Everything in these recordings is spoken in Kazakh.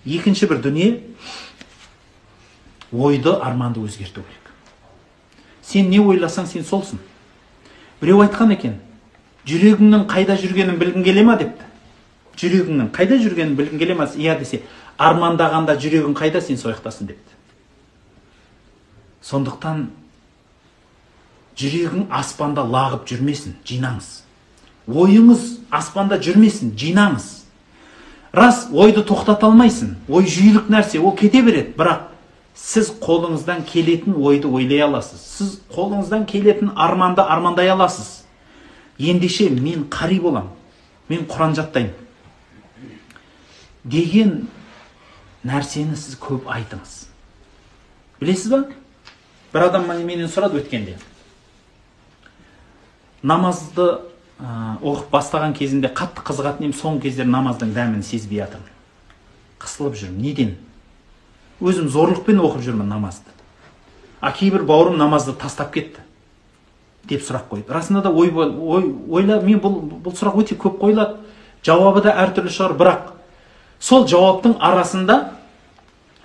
Екінші бір дүние, ойды, арманды өзгерту керек. Сен не ойласаң, сен солсың. Біреу айтқан екен, жүрегіңнің қайда жүргенін білгің келе ма депті. Жүрегіңнің қайда жүргенін білгің келе ма? Иә десе, армандағанда жүрегің қайда, сен сояқтасың депті. Сондықтан жүрегің аспанда лағып жүрмесін, жинаңыз. Ойыңыз аспанда жүрмесін, жинаңыз. Рас, ойды тоқтата алмайсың. Ой жүйілік нәрсе, ол кете береді. Бірақ сіз қолыңыздан келетін ойды ойлай аласыз. Сіз қолыңыздан келетін арманды армандай аласыз. Ендеше мен қари болам, мен Құран жаттаймын деген нәрсені сіз көп айтыңыз. Білесіз ба? Бір адам менен сұрады өткенде. Намазды оқып бастаған кезінде қатты қызығатын едім, соңғы кездері намаздың дәмін сезбей жатырмын. Қысылып жүрмін. Неден? Өзім зорлықпен оқып жүрмін намазды. Кейбір бауырым намазды тастап кетті деп сұрақ қойды. Расында да ойла, мен бұл сұрақ өте көп қойылады. Жауабы да әртүрлі шығар, бірақ сол жауаптың арасында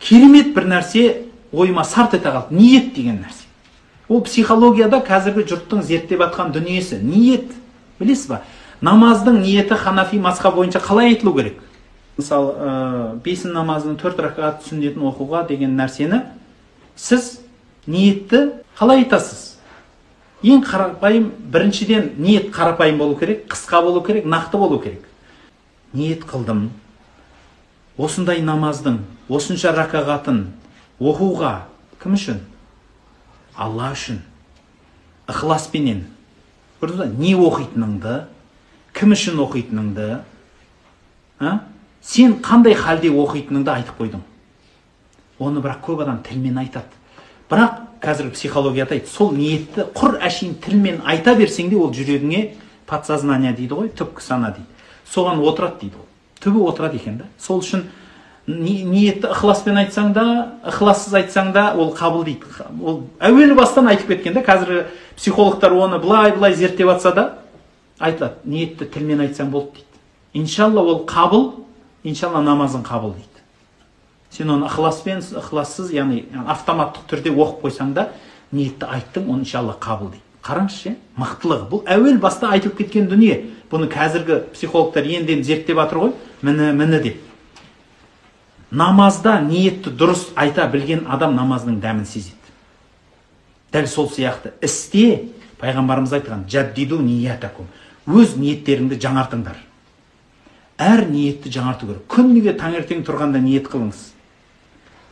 керемет бір нәрсе ойыма сарт ете қалды. Ниет деген нәрсе. Ол психологияда қазіргі жұрттың зерттеп жатқан дүниесі. Ниет. Білесіз ба? Намаздың ниеті Ханафи мазхабы бойынша қалай айтылу керек? Мысалы, бесін намазының 4 ракат сүннетін оқуға деген нәрсені сіз ниетті қалай айтасыз? Ең қарапайым, біріншіден ниет қарапайым болу керек, қысқа болу керек, нақты болу керек. Ниет қылдым. Осындай намаздың, осынша ракағатын оқуға кім үшін? Алла үшін. Ықыласпенен. Не оқитыныңды, кім үшін оқитыныңды, сен қандай халде оқитыныңды айтып қойдың. Оны бірақ көп адам тілмен айтады. Бірақ қазір психологияда айтты, сол ниетті құр әшейін тілмен айта берсең де, ол жүрегіңе подсознание дейді ғой, түпкі сана дейді. Соған отырады дейді ғой. Түбі отырады екен да. Сол үшін ниетті ықыласпен айтсаң да, ықылассыз айтсаң да, ол қабыл дейді. Ол әуелі бастан айтып кеткен да. Қазір психологтар оны былай зерттеп атса да, айтылады. Ниетті тілмен айтсаң болды дейді. Иншалла ол қабыл, иншалла намазың қабыл дейді. Сен оны ықыласпен, ықылассыз, яғни автоматтық түрде оқып қойсаң да, ниетті айттың, оны иншалла қабыл дейді. Қараңызшы, мықтылығы. Бұл әуел баста айтылып кеткен дүние. Бұны қазіргі психологтар енден зерттеп жатыр ғой, міне деп. Намазда ниетті дұрыс айта білген адам намаздың дәмін сезеді. Дәл сол сияқты істе пайғамбарымыз айтқан жаддиду ниятакум. Өз ниеттеріңді жаңартыңдар. Әр ниетті жаңарту керек. Күніге таңертең тұрғанда ниет қылыңыз.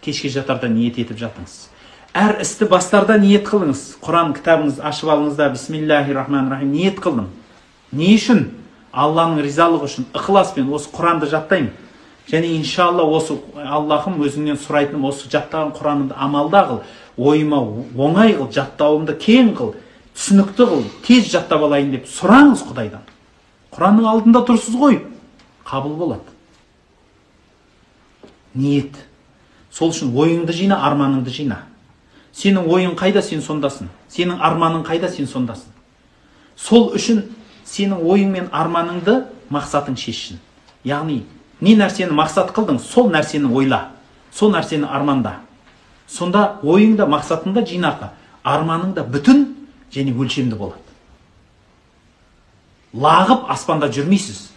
Кешке жатарда ниет етіп жатыңыз. Әр істі бастарда ниет қылыңыз. Құран кітабыңыз ашып алыңызда бисмиллахир-рахманир-рахим ниет қылдым. Не үшін? Алланың ризалығы үшін, ықыласпен осы Құранды жаттаймын. Және иншалла осы Аллахым өзіңнен сұрайтыным осы жаттаған Құранымды амалда қыл, ойыма оңай қыл, жаттауымды кең қыл, түсінікті қыл, тез жаттап алайын деп сұраңыз Құдайдан. Құранның алдында тұрсыз ғой, қабыл болады. Ниет. Сол үшін ойыңды жина, арманыңды жина. Сенің ойың қайда, сен сондасың. Сенің арманың қайда, сен сондасың. Сол үшін сенің ойың мен арманыңды мақсатың шешсін. Яғни, не нәрсені мақсат қылдың, сол нәрсені ойла, сол нәрсені арманда. Сонда ойыңда, мақсатыңда жинақы, арманыңда бүтін және өлшемді болады. Лағып аспанда жүрмейсіз.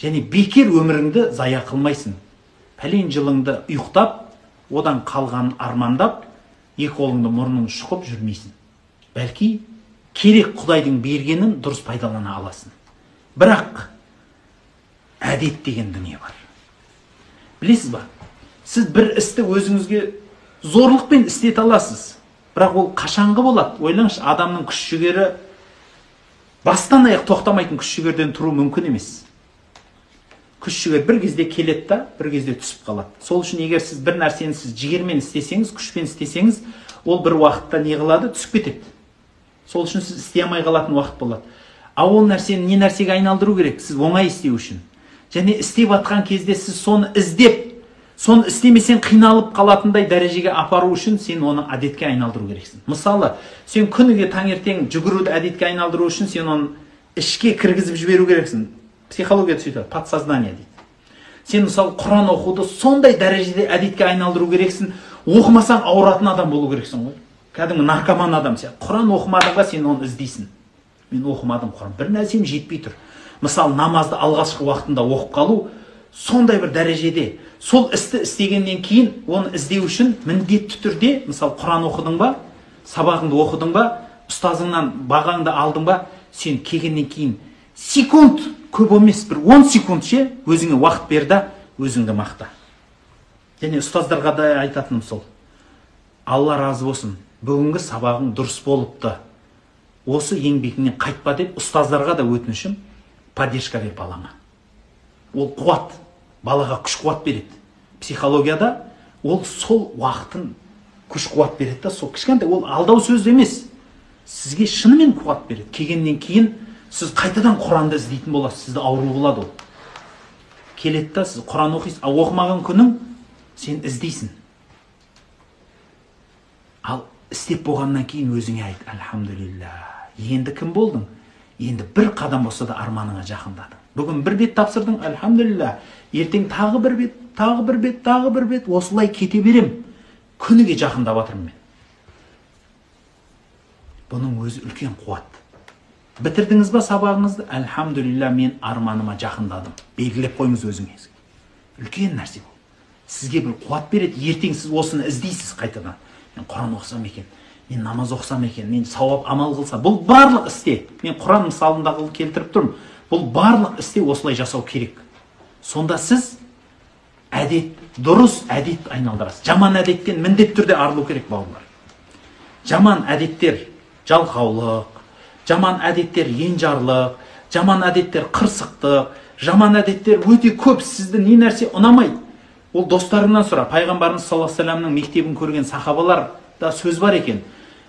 Және бекер өміріңді зая қылмайсың. Пәлен жылыңды ұйықтап, одан қалғанын армандап, екі қолыңды мұрның шұқып жүрмейсің. Бәлки керек Құдайдың бергенін дұрыс пайдалана аласың. Бірақ әдет деген дүние бар. Білесіз ба? Сіз бір істі өзіңізге зорлықпен істете аласыз. Бірақ ол қашанғы болады? Ойлаңызшы, адамның күш жігері бастан аяқ тоқтамайтын күш жігерден тұру мүмкін емес. Күш жігер бір кезде келеді да, бір кезде түсіп қалады. Сол үшін егер сіз бір нәрсені сіз жігермен істесеңіз, күшпен істесеңіз, ол бір уақытта не қылады? Түсіп кетеді. Сол үшін сіз істей алмай қалатын уақыт болады. Ал ол нәрсені не нәрсеге айналдыру керек? Сіз оңай істеу үшін. Және істеп атқан кезде сіз соны іздеп, соны істемесен қиналып қалатындай дәрежеге апару үшін сен оны әдетке айналдыру керексің. Мысалы, сен күніге таңертең жүгіруді әдетке айналдыру үшін сен оны ішке кіргізіп жіберу керексің. Психология сөйтеді, подсознание дейді. Сен мысалы Құран оқуды сондай дәрежеде әдетке айналдыру керексің. Оқымасаң ауыратын адам болу керексің ғой. Кәдімгі наркоман адам сияқты. Құран оқымадың ба, сен оны іздейсің. Мен оқымадым Құран. Бір нәрсем жетпей тұр. Мысалы намазды алғашқы уақытында оқып қалу сондай бір дәрежеде. Сол істі істегеннен кейін оны іздеу үшін міндетті түрде, мысалы Құран оқыдың ба, сабағыңды оқыдың ба, ұстазыңнан бағаңды алдың ба, сен келгеннен кейін секунд, көп емес, бір 10 секунд ше өзіңе уақыт бер да өзіңді мақта. Және ұстаздарға да айтатыным сол. Алла разы болсын, бүгінгі сабағың дұрыс болыпты. Осы еңбегіңнен қайтпа деп ұстаздарға да өтінішім, поддержка бер балаңа. Ол қуат, балаға күш қуат береді. Психологияда ол сол уақытын күш қуат береді да, сол кішкентай, ол алдау сөз емес. Сізге шынымен қуат береді. Келгеннен кейін сіз қайтадан Құранды іздейтін боласыз, сізді ауру болады ол. Келеді да, сіз Құран оқисыз, оқымаған күнің сен іздейсің. Ал істеп болғаннан кейін өзіңе айт, альхамдулилля, енді кім болдың? Енді бір қадам болса да арманыңа жақындадың. Бүгін бір бет тапсырдың, альхамдулилля, ертең тағы бір бет, тағы бір бет, тағы бір бет, осылай кете берем. Күніге жақындап жатырмын мен. Бұның өзі үлкен қуат. Бітірдіңіз ба сабағыңызды? Альхамдулилля, мен арманыма жақындадым. Белгілеп қойыңыз өзіңізге. Үлкен нәрсе бұл. Сізге бір қуат береді. Ертең сіз осыны іздейсіз қайтадан. Мен Құран оқысам екен, мен намаз оқысам екен, мен сауап амал қылсам. Бұл барлық істе, мен Құран мысалында келтіріп тұрмын. Бұл барлық істе осылай жасау керек. Сонда сіз әдет, дұрыс әдет айналдырасыз. Жаман әдеттен міндетті түрде арылу керек, бауырлар. Жаман әдеттер жалқаулық, жаман әдеттер енжарлық, жаман әдеттер қырсықтық, жаман әдеттер өте көп. Сізді не нәрсе ұнамайды, ол достарыңнан сұра. Пайғамбарымыз саллаллаху алейхи вассаламның мектебін көрген сахабаларда сөз бар екен.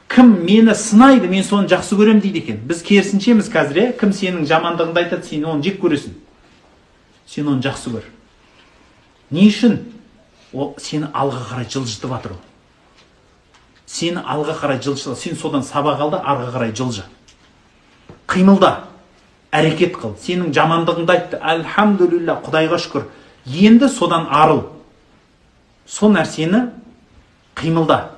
Кім мені сынайды, мен соны жақсы көрем дейді екен. Біз керісіншеміз қазір, кім сенің жамандығыңды айтады, сен оны жек көресің. Сен оны жақсы көр. Не үшін? Ол сені алға қарай жылжытып жатыр. Сені алға қарай жылжытып, сен содан сабақ алды, арға қарай жылжы. Қимылда, әрекет қыл. Сенің жамандығыңды айтты, альхамдулилля, Құдайға шүкір. Енді содан арыл. Сол нәрсені қимылда.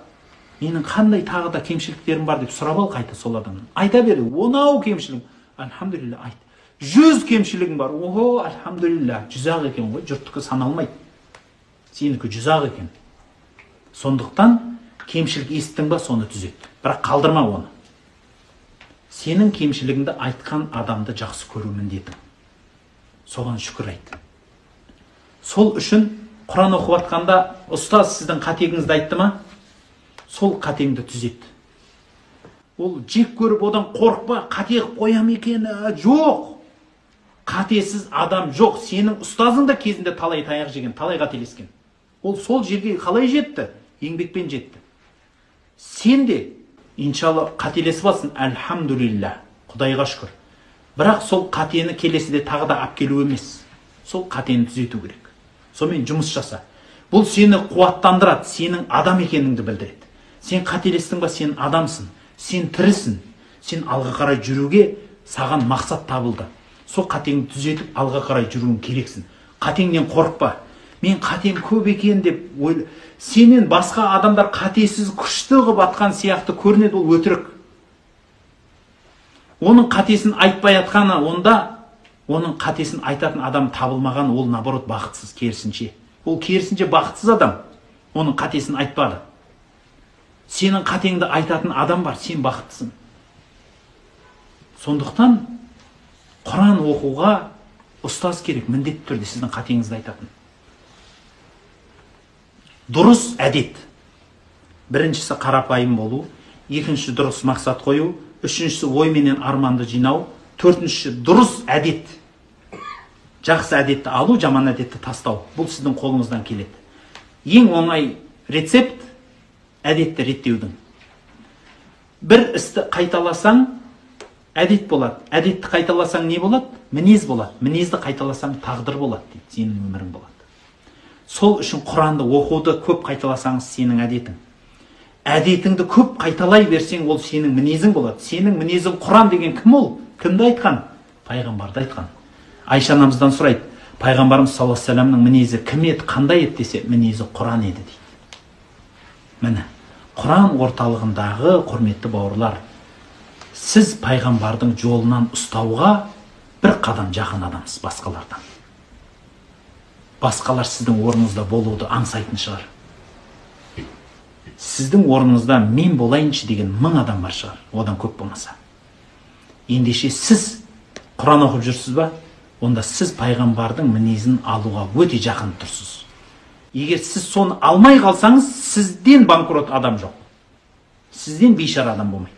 Менің қандай тағы да кемшіліктерім бар деп сұрап ал қайта сол адамнан. Айта бер, онау кемшілігім, альхамдулилля, айт. 100 кемшілігім бар, ого, альхамдулилля, 100-ақ екен ғой, жұрттікі саналмайды. Сенікі 100-ақ екен. Сондықтан кемшілік естің ба, соны түзет. Бірақ қалдырма оны. Сенің кемшілігіңді айтқан адамды жақсы көру міндетің. Соған шүкір айт. Сол үшін Құран оқып жатқанда ұстаз сіздің қатеңізді айтты ма? Сол қатеңді түзет. Ол жек көріп одан қорықпа, қате қоям екен, жоқ. Қатесіз адам жоқ. Сенің ұстазың да кезінде талай таяқ жеген, талай қателескен. Ол сол жерге қалай жетті? Еңбекпен жетті. Сен де иншалла қателесіп алсын, альхамдулилля, Құдайға шүкір. Бірақ сол қатені келесіде тағы да алып келу емес. Сол қатені түзету керек. Сонымен жұмыс жаса. Бұл сені қуаттандырады, сенің адам екеніңді білдіреді. Сен қателестің ба, сен адамсың, сен тірісің. Сен алға қарай жүруге саған мақсат табылды. Сол қатеңді түзетіп алға қарай жүруің керексің. Қатеңнен қорықпа. Мен қатем көп екен деп ойлы. Сенен басқа адамдар қатесіз күшті қылып атқан сияқты көрінеді, ол өтірік. Оның қатесін айтпай атқаны, онда оның қатесін айтатын адам табылмаған, ол наоборот бақытсыз, керісінше. Ол керісінше бақытсыз адам. Оның қатесін айтпады. Сенің қатеңді айтатын адам бар, сен бақыттысың. Сондықтан Құран оқуға ұстаз керек, міндетті түрде сіздің қатеңізді айтатын. Дұрыс әдет. Біріншісі қарапайым болу, екіншісі дұрыс мақсат қою, үшіншісі ой менен арманды жинау, төртіншісі дұрыс әдет. Жақсы әдетті алу, жаман әдетті тастау. Бұл сіздің қолыңыздан келеді. Ең оңай рецепт әдетті реттеудің. Бір істі қайталасаң, әдет болады. Әдетті қайталасаң не болады? Мінез болады. Мінезді қайталасаң тағдыр болады дейді. Сенің өмірің болады. Сол үшін Құранды оқуды көп қайталасаңыз сенің әдетің. Әдетіңді көп қайталай берсең, ол сенің мінезің болады. Сенің мінезің Құран деген кім ол? Кімді айтқан? Пайғамбарды айтқан. Айша анамыздан сұрайды. Пайғамбарымыз саллаллаху алейхи вассаламның мінезі кім еді, қандай еді десе, мінезі Құран еді дейді. Міне, Құран орталығындағы құрметті бауырлар, сіз пайғамбардың жолынан ұстауға бір қадам жақын адамсыз басқалардан. Басқалар сіздің орныңызда болуды аңсайтын шығар. Сіздің орныңызда мен болайыншы деген 1000 адам бар шығар, одан көп болмаса. Ендеше сіз Құран оқып жүрсіз ба? Онда сіз пайғамбардың мінезін алуға өте жақын тұрсыз. Егер сіз соны алмай қалсаңыз, сізден банкрот адам жоқ. Сізден бейшара адам болмайды.